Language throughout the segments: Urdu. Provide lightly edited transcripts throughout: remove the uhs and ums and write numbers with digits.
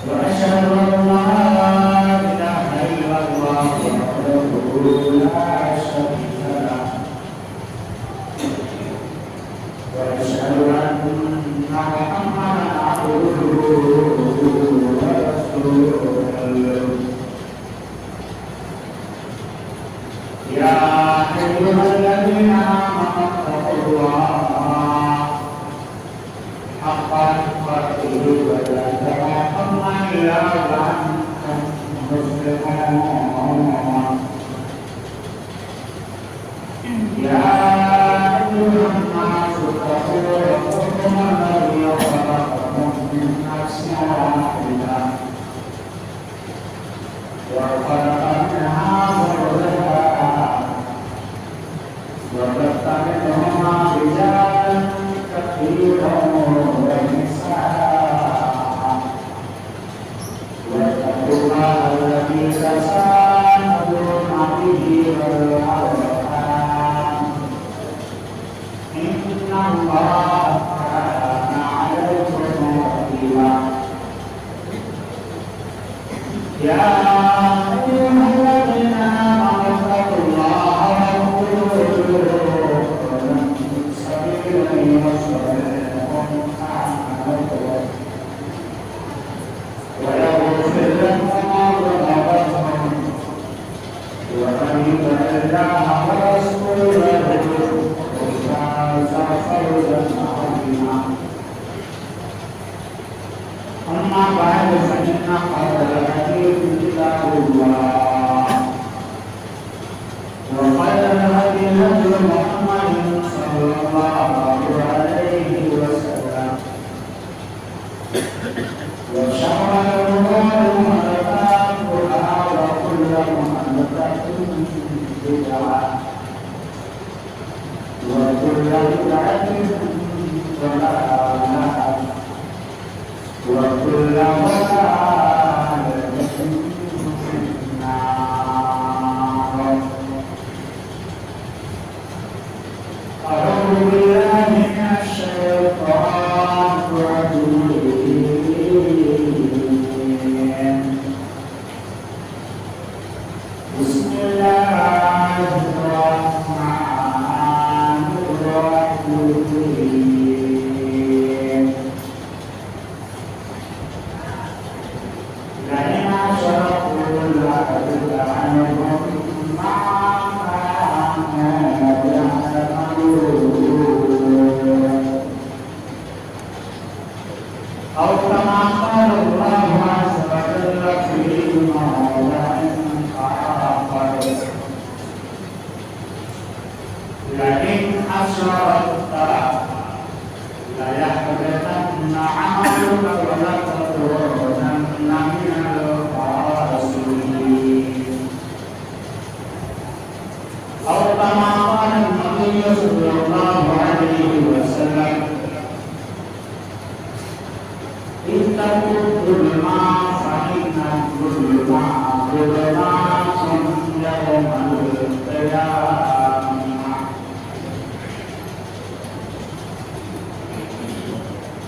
وأشهد أن لا إله إلا الله وحده لا شريك له وأشهد أن محمدا عبده ورسوله يا أيها الذين آمنوا اتقوا الله حق تقاته ولا تموتن إلا وأنتم مسلمون يا أيها الناس اتقوا ربكم الذي خلقكم من نفس واحدة وخلق منها زوجها وبث منهما رجالا كثيرا ونساء واتقوا الله الذي تساءلون به والأرحام إن الله كان عليكم رقيبا يا أيها الذين آمنوا اتقوا الله وقولوا قولا سديدا يصلح لكم أعمالكم ويغفر لكم ذنوبكم ومن يطع الله ورسوله فقد فاز فوزا عظيما أما بعد فإن خير الحديث كتاب الله وخير الهدي هدي محمد صلى الله عليه وسلم وشر الأمور محدثاتها وكل محدثة بدعة وكل بدعة ضلالة وكل ضلالة في النار. أعوذ بالله من الشيطان الرجيم. بسم الله الرحمن الرحيم. لئن أشركوا لأحبط عنهم ما كانوا يعملون أو كما قال الله عز وجل في موضع آخر لئن أشركت ليحبطن عملك ولتكونن من الخاسرين أو كما قال النبي صلى الله عليه وسلم اتقوا الظلم فإن الظلم ظلمات يوم القيامة.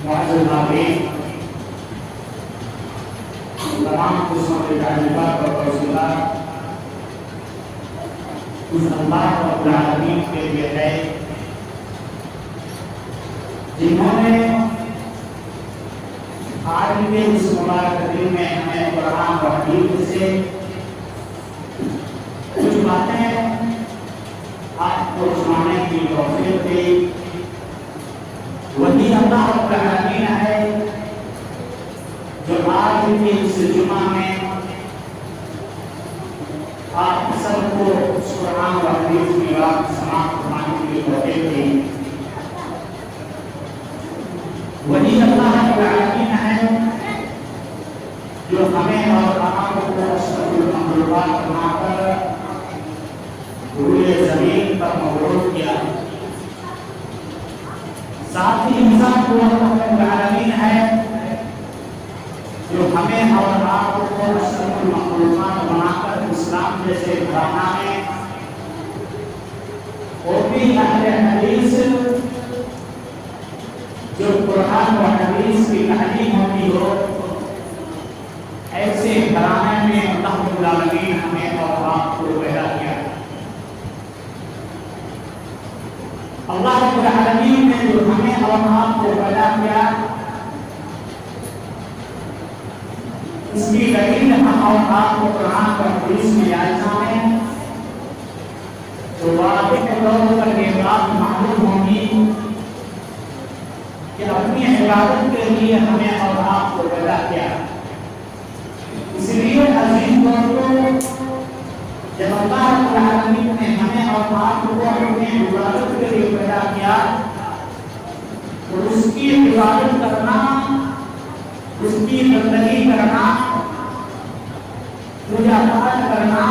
معزز ناظرین، تمام قسموں کے تعلیمات اور توصیلات اس اللہ رب العالمین کے لیے ہے جنہوں نے آج کے اس مبارک دن میں ہمیں قرآن و حدیث سے کچھ باتیں آپ کو سنانے کی توفیق دی. وہی اللہ رب العالمین ہے جو آج کے اس جمعہ میں آپ سب کو قرآن و حدیث کی بات سماعت فرمانے کی توفیق دی. وہی اللہ رب العالمین ہے جو ہمیں اور آپ کو اشرف المخلوقات بنا کر پورے زمین پر مبعوث کیا. ساتھ ہی انسان کو اللہ رب العالمین ہے جو ہمیں اور آپ کو اشرف المخلوقات بنا کر اسلام جیسے گھرانا میں وہ بھی اہل حدیث جو قرآن و حدیث کی تعلیم ہوتی ہو گھرانے میں اللہ رب العالمین ہمیں اور آپ کو پیدا کیا. اللہ رب العالمین نے جو ہمیں اور آپ کو پیدا کیا اس کی دلیل ہم اور آپ کو قرآن اور حدیث میں جائزہ ہے. تو واضح طور پر یہ بات معلوم ہوگی کہ اپنی عبادت کے لیے ہمیں اور آپ کو پیدا کیا. اس لیے عزیز دوستوں جب اللہ رب العالمین نے ہمیں اور آپ کو اپنی عبادت کے لیے پیدا کیا تو اس کی عبادت کرنا اس کی بندگی کرنا پوجا پاٹ کرنا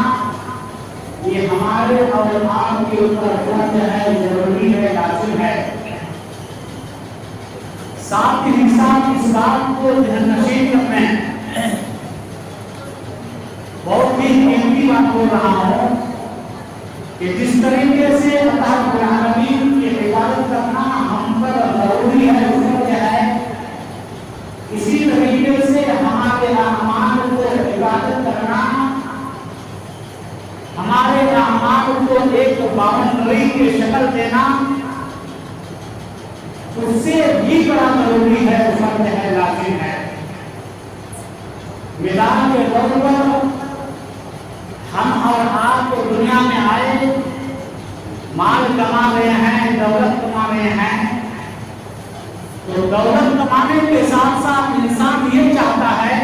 یہ ہمارے اور آپ کے اوپر فرض ہے ضروری ہے لازم ہے. ساتھ ہی ساتھ اس بات کو ذہن نشین رکھیں بہت ہی قیمتی بات بول رہا ہوں کہ جس طریقے سے اللہ رب العالمین کی عبادت کرنا ہم پر ضروری ہے فرض ہے اسی طریقے سے ہمارے اعمال کو عبادت کرنا ہمارے اعمال کو ایک باؤنڈری کی شکل دینا اس سے بھی بڑا ضروری ہے فرض ہے لازم ہے. میدان کے طور پر ہم اور آپ کو دنیا میں آئے مال کما رہے ہیں دولت کما رہے ہیں تو دولت کمانے کے ساتھ ساتھ انسان یہ چاہتا ہے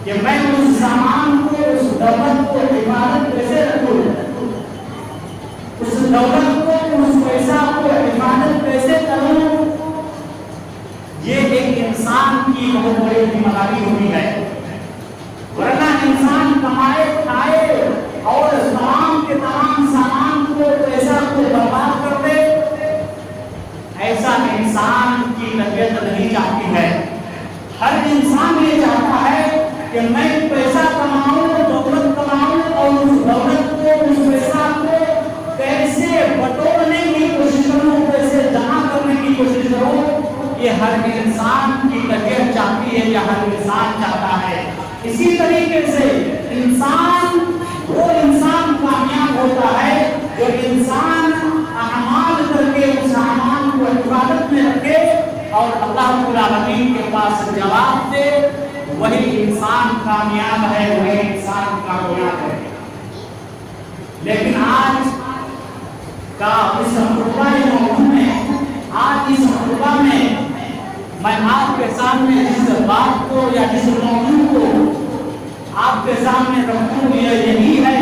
کہ میں اس سامان کو اس دولت کو عبادت کیسے رکھوں اس دولت کو اس پیسہ کو عبادت کیسے کروں. یہ ایک انسان کی بہت بڑی ذمہ داری ہوتی ہے ورنہ انسان کمائے کھائے اور تمام کے تمام سامان کو پیسہ کو برباد کر دے ایسا انسان کی طبیعت نہیں چاہتی ہے. ہر انسان یہ چاہتا ہے کہ میں پیسہ کماؤں دولت کماؤں اور اس دولت کو اس پیسہ کو کیسے بٹورنے کی کوشش کروں کیسے جمع کرنے کی کوشش کروں. یہ ہر انسان کی طبیعت چاہتی ہے یا ہر انسان چاہتا ہے. اسی طریقے سے انسان وہ انسان کامیاب ہوتا ہے جو انسان اعمال کر کے اس اعمال کو عبادت میں رکھے اور اللہ رب العالمین کے پاس جواب دے. وہی انسان کامیاب ہے وہی انسان کامیاب ہے. لیکن آج کا اس موضوع میں آج اس موضوع میں میں آپ کے سامنے جس بات کو یا جس موضوع کو آپ کے سامنے رکھوں یہ یہی ہے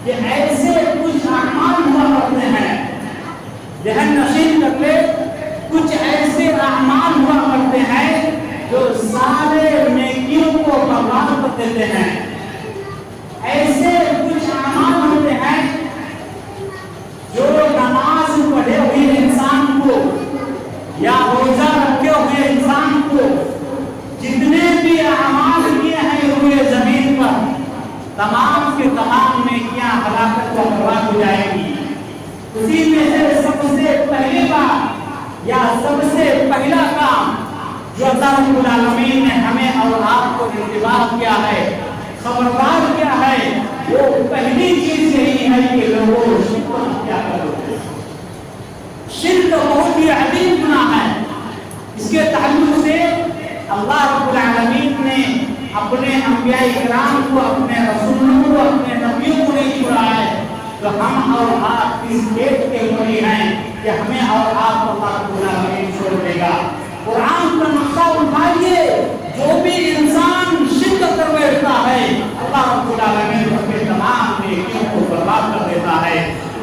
کہ ایسے کچھ اعمال ہوا کرتے ہیں ذہن نشین کر لے کچھ ایسے اعمال ہوا کرتے ہیں جو سارے نیکیوں کو برباد کر دیتے ہیں. ایسے کچھ اعمال ہوتے ہیں جو نماز پڑھے ہوئے انسان کو یا روزہ رکھے ہوئے انسان کو جتنے بھی اعمال کیے ہیں ہوئے زمین پر تمام کے تمام نیکیاں ہلاکت کو برباد ہو جائے گی. اسی میں سے سب سے پہلی بات یا سب سے پہلا کام جو اللہ رب العالمین نے ہمیں اور آپ کو انتباہ کیا ہے خبردار کیا ہے وہ پہلی چیز یہی ہے کہ لوگوں شرک کیا کرو. شرک بہت ہی عظیم گناہ ہے. اس کے تعلق سے اللہ رب العالمین نے اپنے انبیاء کرام کو اپنے رسولوں کو اپنے نبیوں کو نہیں چھوڑا ہے. تو ہم اور آپ اس بات کے بڑی ہیں کہ ہمیں اور آپ کو اللہ رب العالمین چھوڑ دے گا. قرآن کا نقشہ اٹھائیے جو بھی انسان شرک کر بیٹھتا ہے اللہ رب العالمین اس کے تمام نیکیوں کو برباد کر دیتا ہے.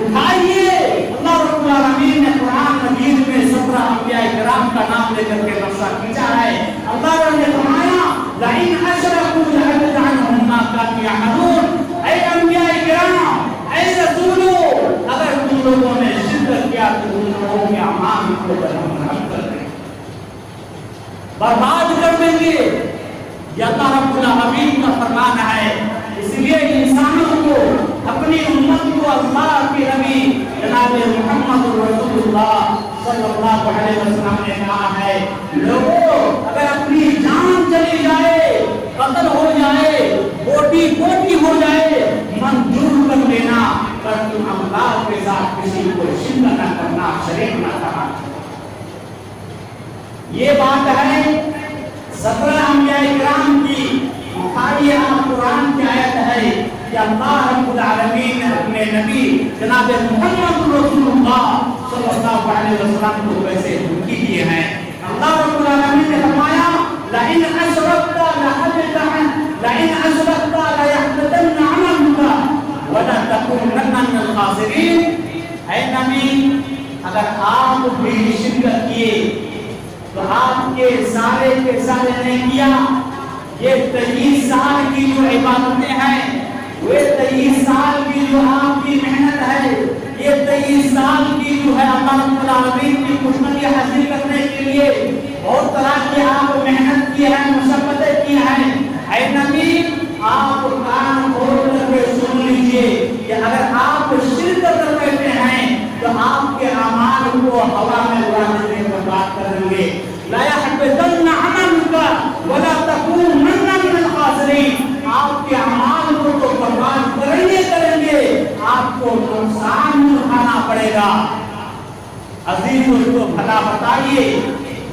اٹھائیے اللہ رب العالمین نے قرآن مجید میں 17 انبیاء کرام کا نام لے کر کے نقشہ کھینچا ہے. اللہ نے فرمایا لئن اشرکوا لحبط عنهم ما كانوا يعملون. اے انبیاء کرام اے رسولوں اگر تم لوگوں نے شرک کیا تو تم لوگوں کے اعمال کو برباد کر دیں برباد کر دیں گے. یہ اللہ رب العالمین کا فرمان ہے. اس لیے انسانوں کو اپنی امت کو اللہ کے نبی جناب محمد رسول اللہ صلی اللہ علیہ وسلم نے کہا ہے لوگوں اگر اپنی جان چلی جائے قتل ہو جائے 17 انبیاء کرام کی مخالیہ قرآن کی آیت ہے کہ اللہ رب العالمین نے اپنے نبی جناب محمد رسول اللہ صلی اللہ علیہ وسلم کو ویسے دھمکی دیے ہیں. اللہ رب العالمین نے فرمایا لئن اشرکت ليحبطن عملك ولتكونن من الخاسرین. اے نبی اگر آپ بھی شرک کیے تو آپ کے سارے نے کیا یہ 23 سال کی جو عبادتیں ہیں وہ 23 سال کی جو آپ کی محنت ہے یہ 23 سال کی جو ہے اللہ رب العالمین کی خوشنودی حاصل کرنے کے لیے بہت طرح کی آپ محنت کی ہے مشقتیں کی ہیں. اے نبی آپ کان کھول کر کے سن لیجئے کہ اگر آپ شرک کر بیٹھے ہیں تو آپ کے اعمال کو ہوا میں اڑانے میں برباد کر دیں گے. لا يحبطن عملك ولا تكونن من الخاسرین. آپ کے اعمال کو تو برباد کریں گے آپ کو نقصان اٹھانا پڑے گا. عزیزوں کو بھلا بتائیے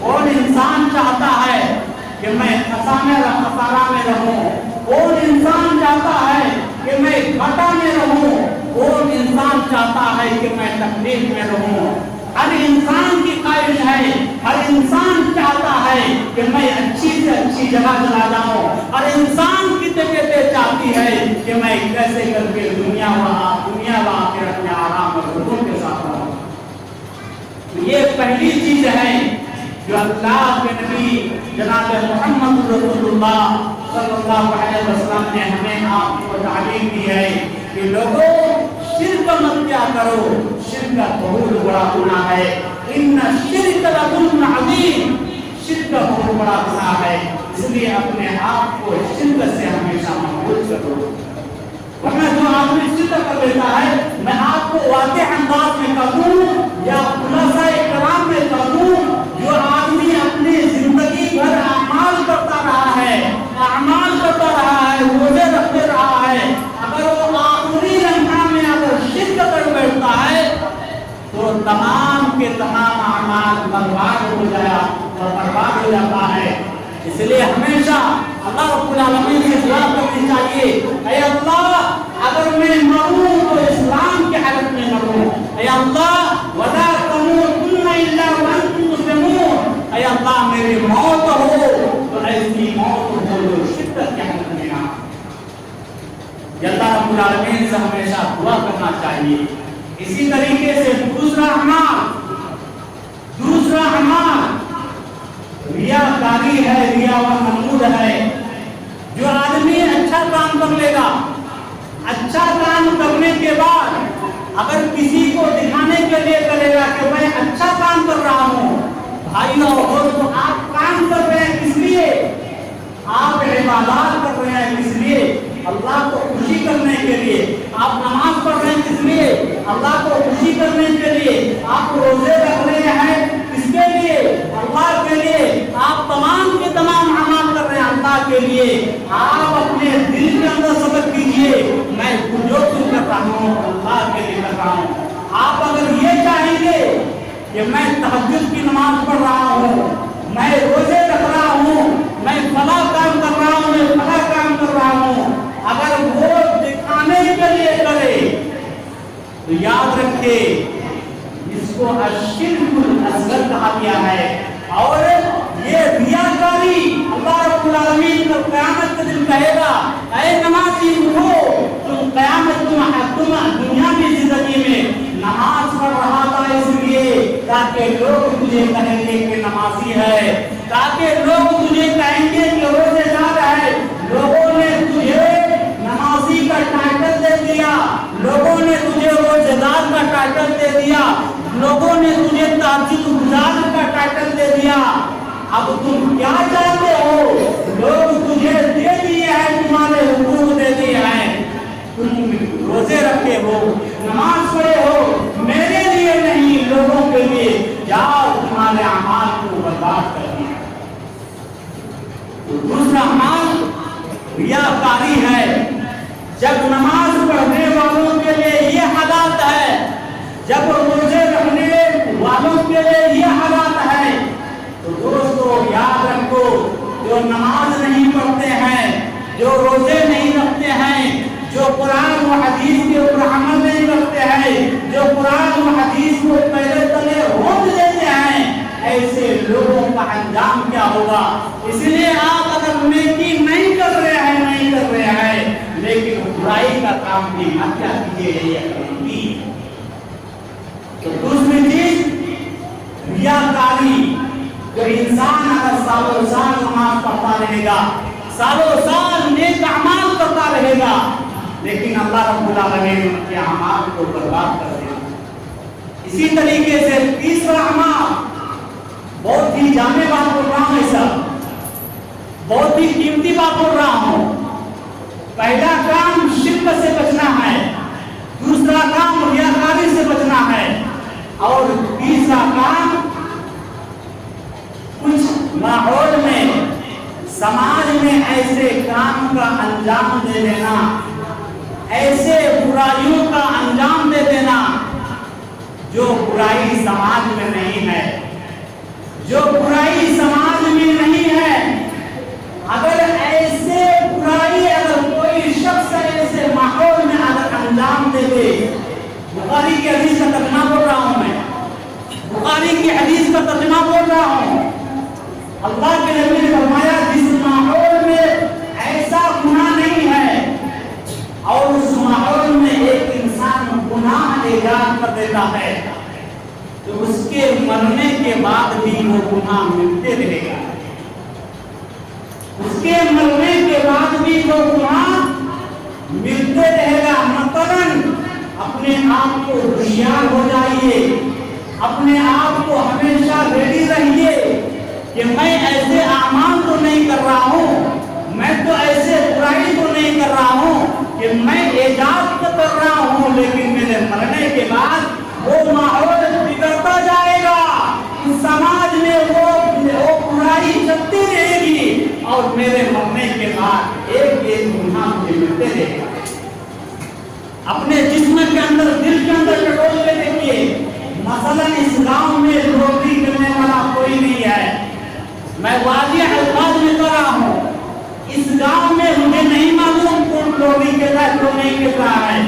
کون انسان چاہتا ہے کہ میں خسارہ میں رہوں؟ کون انسان چاہتا ہے کہ میں گھاٹا میں رہوں؟ کون انسان چاہتا ہے کہ میں تکلیف میں رہوں؟ ہر انسان کی خواہش ہے, ہر انسان چاہتا ہے کہ میں اچھی سے اچھی جگہ چلا جاؤں. ہر انسان کی طبیعت چاہتی ہے کہ میں کیسے کر کے دنیا و آخرت میں آرام اور سکون کے ساتھ رہوں. یہ پہلی چیز ہے جو اللہ کے نبی جناب محمد رسول اللہ صلی اللہ علیہ وسلم نے ہمیں آپ کو تعلیم دی ہے کہ لوگوں شرک مت کیا کرو, شرک بہت بڑا گناہ ہے. ان الشرک لظلم عظیم, شرک بہت بڑا گناہ ہے. اس لیے اپنے آپ کو شرک سے ہمیشہ محفوظ کرو. ورنہ جو آدمی شرک کر لیتا ہے, میں آپ کو واضح انداز میں کہوں یا خلاصہ کلام میں کہوں, جو آدمی اپنی زندگی بھر اعمال کرتا رہا ہے, روزے رکھتے رہا ہے, اگر وہ آخری لمحہ میں اگر شرک کر بیٹھتا ہے تو تمام کے تمام اعمال برباد ہو جاتا ہے. اس لیے ہمیشہ اللہ رب العالمین سے دعا کرنی چاہیے, اے اللہ اگر میں مروں تو اسلام کی حالت میں مروں. اے اللہ ولا تموتن الا وانتم مسلمون. اے اللہ میری موت ہو تو ایسی موت ہو جو شدت کی حالت میں نہ. اللہ رب العالمین سے ہمیشہ دعا کرنا چاہیے. اسی طریقے سے دوسرا اعمال ریاکاری ہے, ریا و نمود ہے. جو آدمی اچھا کام کر لے گا, اچھا کام کرنے کے بعد اگر کسی کو دکھانے کے لیے کرے گا کہ میں اچھا کام کر رہا ہوں, بھائی اور تو آپ کام کر رہے ہیں کس لیے؟ آپ عبادات کر رہے ہیں کس لیے؟ اللہ کو خوشی کرنے کے لیے. آپ نماز پڑھ رہے ہیں کس لیے؟ اللہ کو خوشی کرنے کے لیے. آپ روزے رکھ رہے ہیں کس کے لیے؟ اللہ کے لیے. آپ تمام کے تمام اعمال کر رہے ہیں اللہ کے لیے. آپ اپنے دل کے اندر سبق کیجئے میں جو کچھ کر رہا ہوں اللہ کے لیے کر رہا ہوں. آپ اگر یہ چاہیں گے کہ میں تہجد کی نماز پڑھ رہا ہوں, میں روزے رکھ رہا ہوں, میں فلاں کام کر رہا ہوں, میں فلاں کام کر رہا ہوں, اگر وہ دکھانے کے لیے کرے تو یاد رکھے اس کو الشرک الاصغر کہا گیا ہے. اور یہ ریاکاری اللہ رب العالمین کو قیامت کے دن کہے گا, اے نمازی اٹھو, تم قیامت تم دنیاوی زندگی میں نماز پڑھ رہا تھا اس لیے تاکہ لوگ تجھے کہیں گے کہ نمازی ہے, تاکہ لوگ تجھے کہیں گے کہ روزے دار ہے. لوگوں نے تجھے نمازی کا ٹائٹل دے دیا, لوگوں نے تجھے روزے دار کا ٹائٹل دے دیا, لوگوں نے تجھے تہجد گزار کا ٹائٹل دے دیا. اب تم کیا چاہتے ہو؟ لوگ تجھے دے دیے ہیں, تمہارے حقوق دے دیے ہیں, تم روزے رکھے ہو, نماز پڑھے ہو, میرے لیے نہیں لوگوں کے لیے. جاؤ تمہارے اعمال کو برباد کر دیا. دوسرا اعمال ریاکاری ہے. جب نماز پڑھنے والوں کے لیے یہ حالات ہے, جب روزے رکھنے والوں کے لیے یہ حالات ہے, تو دوستو یاد رکھو جو نماز نہیں پڑھتے ہیں، جو روزے نہیں رکھتے ہیں، جو قرآن و حدیث کے اوپر عمل نہیں کرتے ہیں، جو قرآن و حدیث کو پہلے تلے روک دیتے ہیں، ایسے لوگوں کا انجام کیا ہوگا؟ اس لیے آپ اگر نیکی نہیں کر رہے ہیں لیکن برائی کا کام بھی مت کیا کیجیے یہ تو دوسری چیز ریاکاری، جو انسان اگر سالوں سال نماز پڑھتا رہے گا، سالوں سال نیک اعمال کرتا رہے گا، لیکن اللہ رب العالمین ان کے اعمال کو برباد کر دے گا۔ اسی طریقے سے تیسرا اعمال، بہت ہی جامع بات بول رہا ہوں، ایسا بہت ہی قیمتی بات بول رہا ہوں۔ پہلا کام شرک سے بچنا ہے، دوسرا کام ریاکاری سے بچنا ہے، اور تیسرا کام کچھ ماحول میں، سماج میں ایسے کام کا انجام دے دینا، ایسے برائیوں کا انجام دے دینا جو برائی سماج میں نہیں ہے، جو برائی سماج میں نہیں ہے۔ اگر ایسے برائی اگر کوئی شخص ایسے ماحول میں اگر انجام دے دے، بخاری کی حدیث کا ترجمہ بول رہا ہوں میں، بخاری کی حدیث کا ترجمہ بول رہا ہوں، اللہ کے نبی نے فرمایا جس ماحول میں ایسا گناہ نہیں ہے اور اس ماحول میں ایک انسان گناہ ایجاد کر دیتا ہے تو اس کے مرنے کے بعد بھی وہ گناہ ملتے رہے گا، اس کے مرنے کے بعد بھی وہ گناہ ملتے رہے گا۔ مثلاً اپنے آپ کو ہوشیار ہو جائیے، اپنے آپ کو ہمیشہ ریڈی رہیے کہ میں ایسے اعمال تو نہیں کر رہا ہوں، میں تو ایسے برائی تو نہیں کر رہا ہوں کہ میں ایجاد تو کر رہا ہوں، لیکن میرے مرنے کے بعد وہ ماحول بگڑتا جائے گا، سماج میں وہ برائی چلتی رہے گی اور میرے مرنے کے بعد ایک ایک گناہ مجھے ملتے رہے گا۔ اپنے جسم کے اندر، دل کے اندر ٹٹول کے دیکھیے، مثلاً اس گاؤں میں نوکری کرنے والا کوئی نہیں ہے، میں واضح الفاظ میں کر رہا ہوں، اس گاؤں میں مجھے نہیں معلوم کون نوکری کے رہا ہے کون نہیں کر رہا ہے،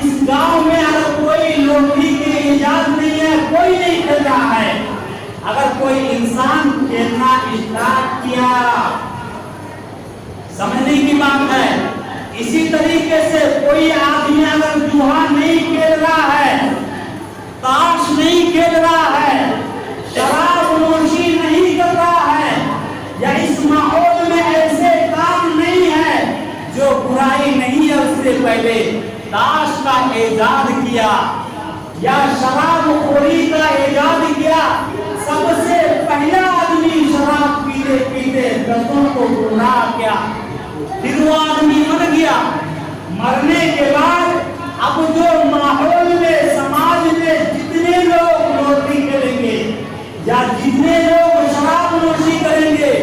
اس گاؤں میں اگر کوئی نوکری کی اجازت نہیں ہے، کوئی نہیں کر رہا ہے، اگر کوئی انسان کھیلنا اسٹارٹ کیا، سمجھنے کی بات ہے، اسی طریقے سے کوئی آدمی اگر جوہا نہیں کھیل رہا ہے، تاش نہیں کھیل رہا ہے، شراب نوشی نہیں کر رہا ہے، یا اس ماحول میں ایسے کام نہیں ہے جو برائی نہیں ہے، اس سے پہلے تاش کا ایجاد کیا یا شراب خوری کا ایجاد کیا، سب سے پہلا آدمی شراب پیتے پیتے دستوں کو گمراہ کیا، پھر وہ آدمی مر گیا، مرنے کے بعد اب جو ماحول میں، سماج میں جتنے لوگ نوکری کریں گے یا جتنے لوگ شراب نوشی کریں گے،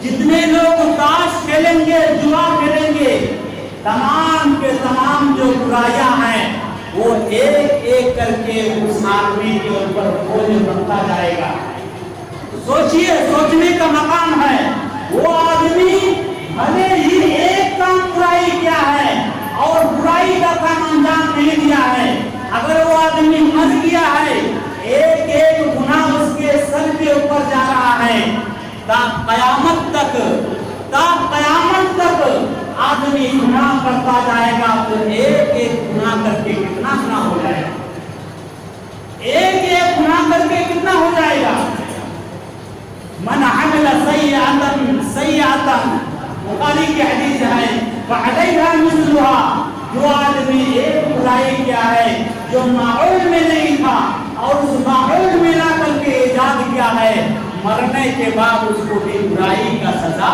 جتنے لوگ تاش کھیلیں گے، جوا کھیلیں گے، تمام کے تمام جو برائیاں ہیں وہ ایک ایک کر کے اس آدمی کے اوپر بوجھ بنتا جائے گا۔ سوچئے، سوچنے کا مقام ہے، وہ آدمی بھلے ہی ایک کام برائی کیا ہے اور برائی کا کام انجام نہیں دیا ہے، اگر وہ آدمی مر گیا ہے، ایک ایک گناہ اس کے سر کے اوپر جا رہا ہے، تا قیامت تک آدمی گناہ کرتا جائے گا، تو ایک ایک گناہ کر کے کتنا گناہ ہو جائے گا، ایک ایک گناہ کر کے کتنا ہو جائے گا۔ من عمل سیئۃ بخاری کی حدیث ہے، فعلیہا مثلھا، جو آدمی ایک برائی کیا ہے جو ماحول میں نہیں تھا اور اس ماحول میں لا کر کے ایجاد کیا ہے، مرنے کے بعد اس کو بھی برائی کا سزا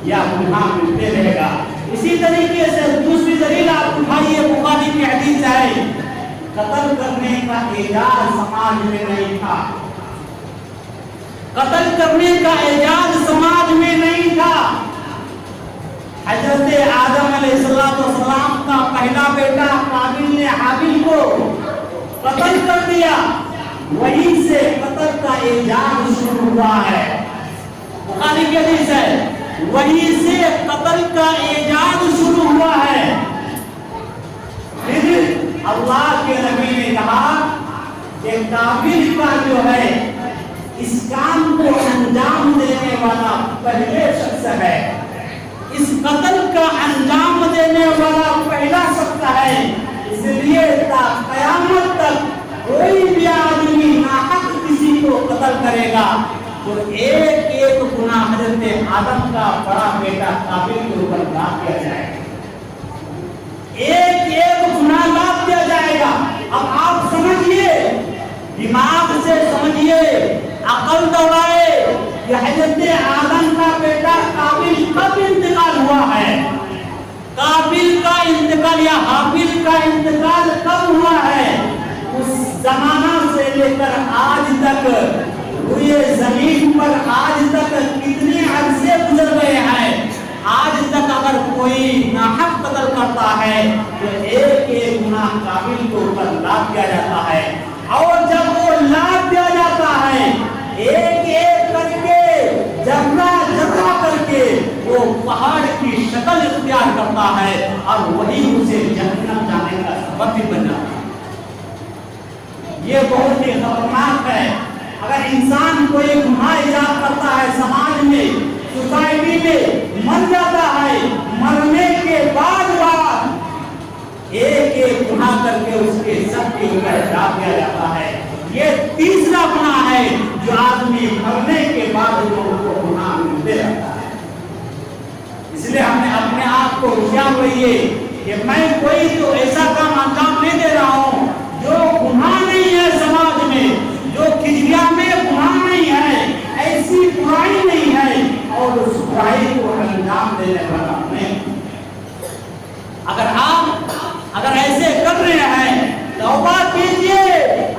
یا گناہ ملتے رہے گا۔ اسی طریقے سے دوسری دلیل آپ اٹھائیے، بخاری کی حدیث ہے، قتل کرنے کا اعجاز سماج میں نہیں تھا، قتل کرنے کا اعجاز سماج میں نہیں تھا۔ حضرت آدم علیہ السلام کا پہلا بیٹا قابیل نے حابیل کو قتل کر دیا، وہیں سے قتل کا اعجاز شروع ہوا ہے۔ بخاری کی حدیث ہے، وہیں سے قتل کا ایجاد شروع ہوا ہے۔ پھر اللہ کے نبی نے کہا کہ قابل کا جو ہے اس کام کو انجام دینے والا پہلے شخص ہے، اس قتل کا انجام دینے والا پہلا شخص ہے۔ اس لیے تا قیامت تک کوئی بھی آدمی ناحق کسی کو قتل کرے گا تو ایک ایک گناہ حضرت آدم کا بڑا بیٹا قابل کے اوپر لاد دیا جائے گا، ایک ایک گناہ لاد دیا جائے گا۔ اب آپ سمجھیے، دماغ سے سمجھیے، عقل دوڑائے کہ حضرت آدم کا بیٹا قابل کب انتقال ہوا ہے، قابل کا انتقال یا حابیل کا انتقال کب ہوا ہے۔ اس زمانہ سے لے کر آج تک ہوئے زمین پر آج تک کتنے عرصے گزر گئے ہیں، آج تک اگر کوئی ناحق قتل کرتا ہے تو ایک ایک گناہ قابل کے اوپر لاد دیا جاتا ہے، اور جب وہ لاد دیا جاتا ہے ایک ایک کر کے ذرہ ذرہ کر کے وہ پہاڑ کی شکل اختیار کرتا ہے اور وہی اسے جہنم جانے کا سبب بھی بن جاتا ہے۔ یہ بہت ہی خطرناک ہے۔ اگر انسان کوئی گناہ ایجاد کرتا ہے سماج میں، سوسائٹی میں، مر جاتا ہے، مرنے کے بعد ایک ایک گناہ کر کے اس کے سب کے اوپر ڈال دیا جاتا ہے۔ یہ تیسرا گناہ ہے جو آدمی مرنے کے بعد لوگوں کو گناہ ملتے رہتا ہے۔ اس لیے ہم نے اپنے آپ کو ہوشیار رہیے کہ میں کوئی تو ایسا کام انجام نہیں دے رہا ہوں جو گناہ نہیں ہے، سماج میں جو کھجڑیا میں گناہ نہیں ہے، ایسی برائی نہیں ہے، اور اس برائی کو انجام دینے والا نہیں۔ اگر ایسے کر رہے ہیں توبہ کیجئے،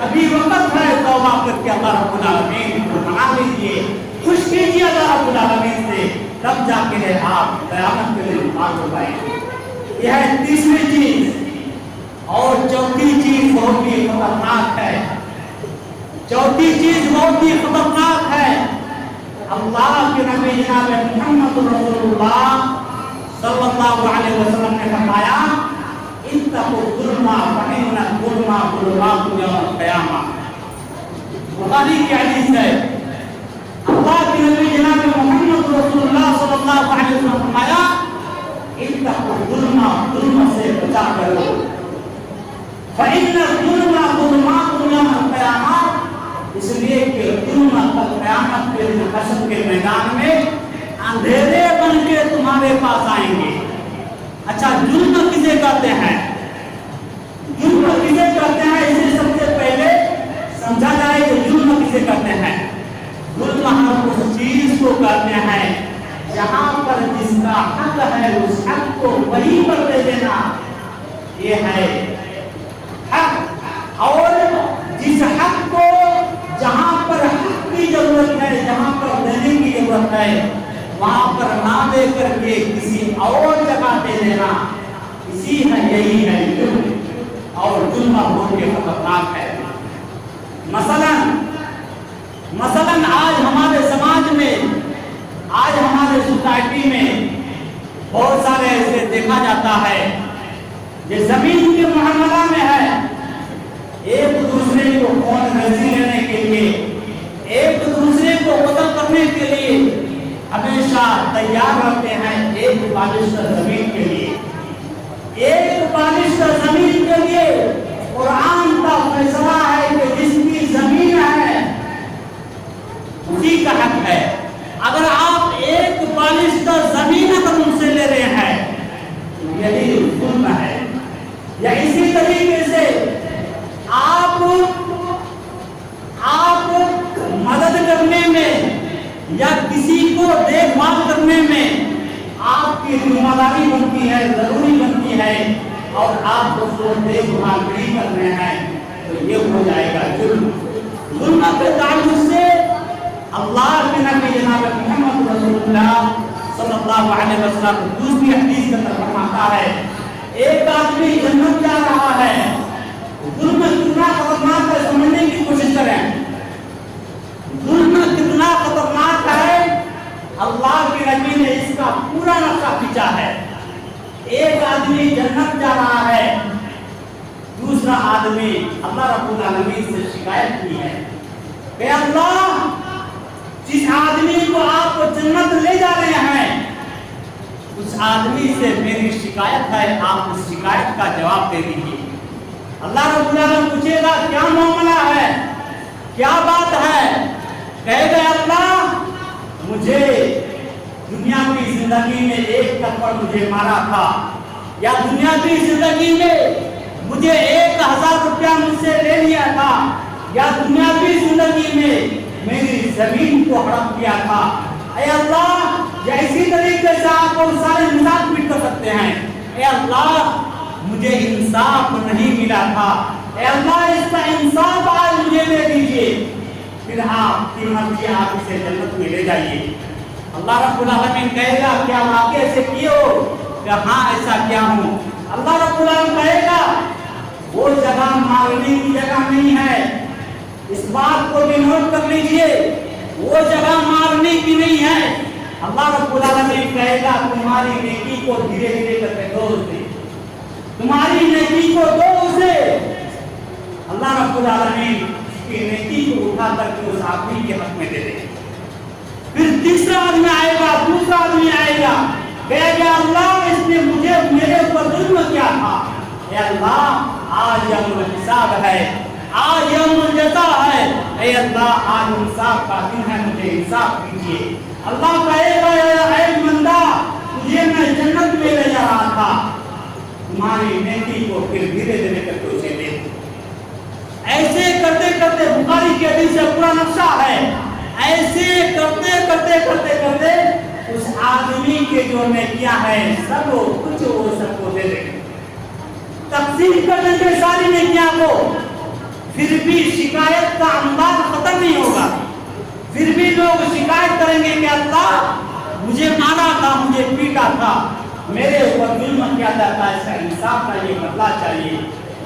ابھی وقت ہے توبہ کر کے اللہ رب العالمین کو منا لیجئے، خوش کیجئے اللہ رب العالمین سے، تب جا کے آپ قیامت کے دن پار ہو پائیں گے۔ یہ ہے تیسری چیز۔ اور چوتھی چیز بہت ہی خطرناک ہے، چوتھی چیز بہت ہی خطرناک ہے۔ اللہ کے نبی جناب محمد رسول اللہ صلی اللہ علیہ وسلم نے فرمایا اتقوا الظلم فإن الظلم ظلمات یوم القیامہ۔ بخاری کی حدیث ہے، اللہ کے نبی جناب محمد رسول اللہ صلی اللہ علیہ وسلم نے فرمایا اتقوا الظلم، ظلم سے بچا کرو، فإن الظلم ظلمات یوم القیامہ، اس لیے کہ ظلم کل قیامت کے دن حشر کے میدان میں اندھیرے بن کے تمہارے پاس آئیں گے۔ اچھا، ظلم کسے کہتے ہیں؟ ظلم کسے کہتے ہیں اسے سب سے پہلے سمجھا جائے کہ ظلم کسے کہتے ہیں۔ ظلم ہم اس چیز کو کہتے ہیں جہاں پر جس کا حق ہے اس حق کو وہیں پر دے دینا، یہ ہے حق۔ اور جس حق کو جہاں پر حق کی ضرورت ہے، جہاں پر دینے کی ضرورت ہے، وہاں پر نہ دے کر کے کسی اور جگہ دے دینا، اسی ہے، یہی ہے ظلم۔ اور ظلم بہت ہی خطرناک ہے۔ مثلاً آج ہمارے سماج میں، آج ہمارے سوسائٹی میں بہت سارے ایسے دیکھا جاتا ہے یہ زمین کے معاملہ میں ہے، ایک دوسرے کو خون ریزی لینے کے لیے، ایک دوسرے کو قتل کرنے کے لیے ہمیشہ تیار رہتے ہیں، ایک بالشتہ زمین کے لیے، ایک بالشتہ زمین کے لیے۔ قرآن کا فیصلہ ہے کہ جس کی زمین ہے اسی کا حق ہے۔ اگر آپ ایک بالشتہ زمین اگر ان سے لے رہے ہیں تو یہی ظلم ہے۔ یا اسی طریقے سے آپ مدد کرنے میں یا کسی کو دیکھ بھال کرنے میں آپ کی ذمہ داری بنتی ہے، ضروری بنتی ہے، اور آپ اس کو دیکھ بھال نہیں کر رہے ہیں تو یہ ہو جائے گا ظلم۔ ظلم کے تعلق سے اللہ کے نبی جناب محمد رسول اللہ صلی اللہ علیہ وسلم دوسری حدیث کا فرماتا ہے ایک آدمی جنت جا رہا ہے، ظلم کتنا خطرناک ہے سمجھنے کی کوشش کریں۔ ظلم کتنا خطرناک ہے اللہ کے نبی نے اس کا کا پورا نقشہ کھینچا ہے. ایک آدمی جنت جا رہا ہے, دوسرا آدمی اللہ رب العالمین سے شکایت کی ہے کہ اللہ جس آدمی کو آپ جنت لے جا رہے ہیں اس آدمی سے میری شکایت ہے, آپ اس شکایت کا جواب دے دیجیے. اللہ رب العالمین پوچھے گا کیا معاملہ ہے, کیا بات ہے؟ کہے گا اللہ مجھے دنیا کی زندگی میں ایک تھپڑ مجھے مارا تھا, یا دنیا کی زندگی میں مجھے 1000 روپیہ مجھ سے لے لیا تھا, یا دنیا کی زندگی میں میری زمین کو ہڑپ کیا تھا. اے اللہ یا اسی طریقے سے آپ اور سارے مثال پیٹ کر سکتے ہیں. اے اللہ مجھے انصاف نہیں ملا تھا, اے اللہ اس کا انصاف آج مجھے دے دیجیے, پھر آپ کی مرضی آپ اسے جنت میں لے جائیے. اللہ رب العالمین کہے گا کیا واقعہ ایسے کیے ہو؟ کہ ہاں ایسا کیا ہوں. اللہ رب العالمین کہے گا وہ جگہ مارنے کی جگہ نہیں ہے, اس بات کو بھی نوٹ کر لیجئے, وہ جگہ مارنے کی نہیں ہے. اللہ رب العالمین کہے گا تمہاری نیکی کو دھیرے دھیرے کر کے دو اسے, تمہاری نیکی کو دو اسے. اللہ رب العالمین کی نیکی کو اٹھا کر کے اس آدمی کے حق میں دے دے. پھر تیسرا آدمی آئے گا, دوسرا آدمی آئے گا, کہے گا اللہ اس نے مجھے میرے اوپر ظلم کیا تھا, اے اللہ آج یوم حساب ہے, آج یوم جزا ہے, اے اللہ آج انصاف کا دن ہے, مجھے انصاف کیجیے. اللہ کہے گا اے بندہ تجھے میں جنت میں لے جا رہا تھا, تمہاری نیکی کو پھر دھیرے دھیرے کر کے اسے دے. ایسے کرتے کرتے بخاری کے حدیث سے پورا نقشہ ہے, ایسے کرتے کرتے کرتے کرتے اس آدمی کے جو نیکیاں ہیں سب کچھ وہ سب کو دے دیں گے, تقسیم کر دیں گے ساری نیکیاں کو. پھر بھی شکایت کا انداز ختم نہیں ہوگا, پھر بھی لوگ شکایت کریں گے کہ اللہ مجھے مارا تھا, مجھے پیٹا تھا, میرے اوپر ظلم کیا جاتا ہے, اس کا انصاف کا یہ بدلہ چاہیے.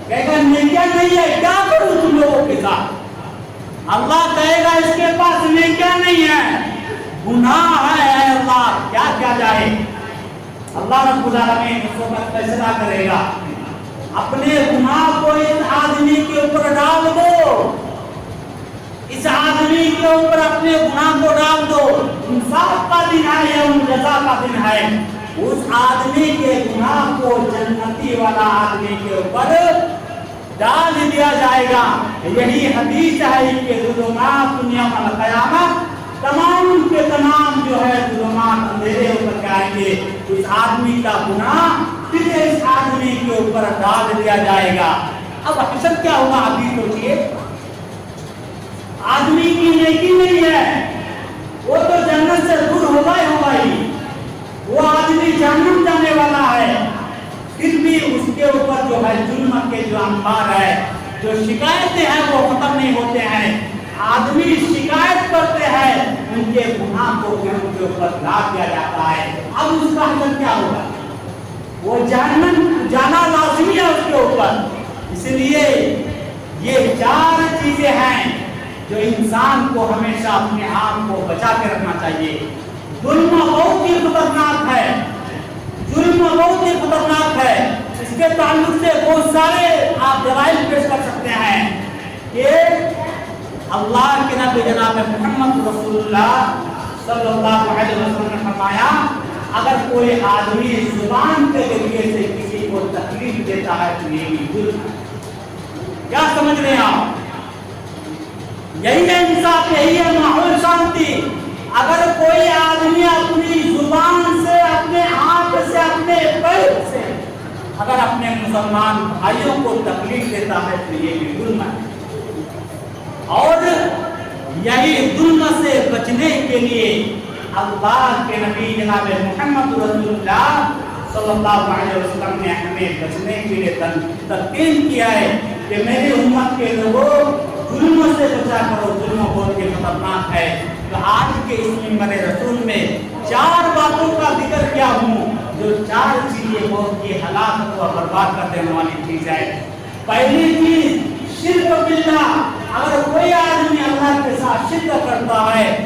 کہے گا نیکیاں نہیں ہے, کیا کروں تم لوگوں کے ساتھ؟ اللہ کہے گا اس کے پاس نیکیاں نہیں ہے, گناہ ہے, اے اللہ کیا کیا جائے. اللہ رب العالمین اس وقت فیصلہ کرے گا, اپنے گناہ کو اس آدمی کے اوپر ڈال دو, اس آدمی کے اوپر اپنے گناہ کو ڈال دو. انصاف کا دن ہے, یوم جزا کا دن ہے. اس آدمی کے گناہ کو جنتی والا آدمی کے اوپر ڈال دیا جائے گا. یہی حدیث ہے کہ ظلمات دنیا میں قیامت تمام کے تمام جو ہے ظلمات اندھیرے ہو کر کے آئیں گے. اس آدمی کا گناہ پھر اس آدمی کے اوپر ڈال دیا جائے گا. اب حشر کیا ہوگا آپ بھی سوچیے. آدمی کی نیکی نہیں ہے, وہ تو جنت سے دور ہوگا ہی ہوگا ہی, وہ آدمی جہنم جانے والا ہے. پھر بھی اس کے اوپر جو ہے ظلم کے جو انبار ہے, جو شکایتیں ہیں وہ ختم نہیں ہوتے ہیں. آدمی شکایت کرتے ہیں, ان کے گناہ کو پھر ان کے اوپر لا دیا جاتا ہے. اب اس کا حل کیا ہوگا؟ وہ جہنم جانا لازمی ہے اس کے اوپر. اس لیے یہ 4 چیزیں ہیں جو انسان کو ہمیشہ اپنے آپ کو بچا کے رکھنا چاہیے. ظلم بہت ہی خطرناک ہے, ظلم بہت ہی خطرناک ہے. اس کے تعلق سے بہت سارے آپ دلائل پیش کر سکتے ہیں کہ اللہ کے نبی جناب محمد رسول اللہ صلی اللہ علیہ وسلم نے فرمایا اگر کوئی آدمی زبان کے ذریعے سے کسی کو تکلیف دیتا ہے تو یہ بھی ظلم ہے. کیا سمجھ رہے ہیں آپ؟ یہی ہے انصاف, یہی ہے ماحول شانتی. اگر کوئی آدمی اپنی زبان سے, اپنے ہاتھ سے, اپنے پیر سے اگر اپنے مسلمان بھائیوں کو تکلیف دیتا ہے تو یہ بھی ظلم ہے. اور یہی ظلم سے بچنے کے لیے اللہ کے نبی جناب محمد رسول اللہ صلی اللہ علیہ وسلم نے ہمیں بچنے کے لیے تلقین کیا ہے کہ میری امت کے لوگوں ظلم سے بچا کرو, ظلم بہت ہی خطرناک ہے. تو آج کے اس منبر رسول میں 4 باتوں کا ذکر کیا ہوں جو 4 چیزیں بہت ہی ہلاکت اور برباد کر دینے والی چیز ہے. پہلی چیز شرک باللہ. اگر کوئی آدمی اللہ کے ساتھ شرک کرتا ہے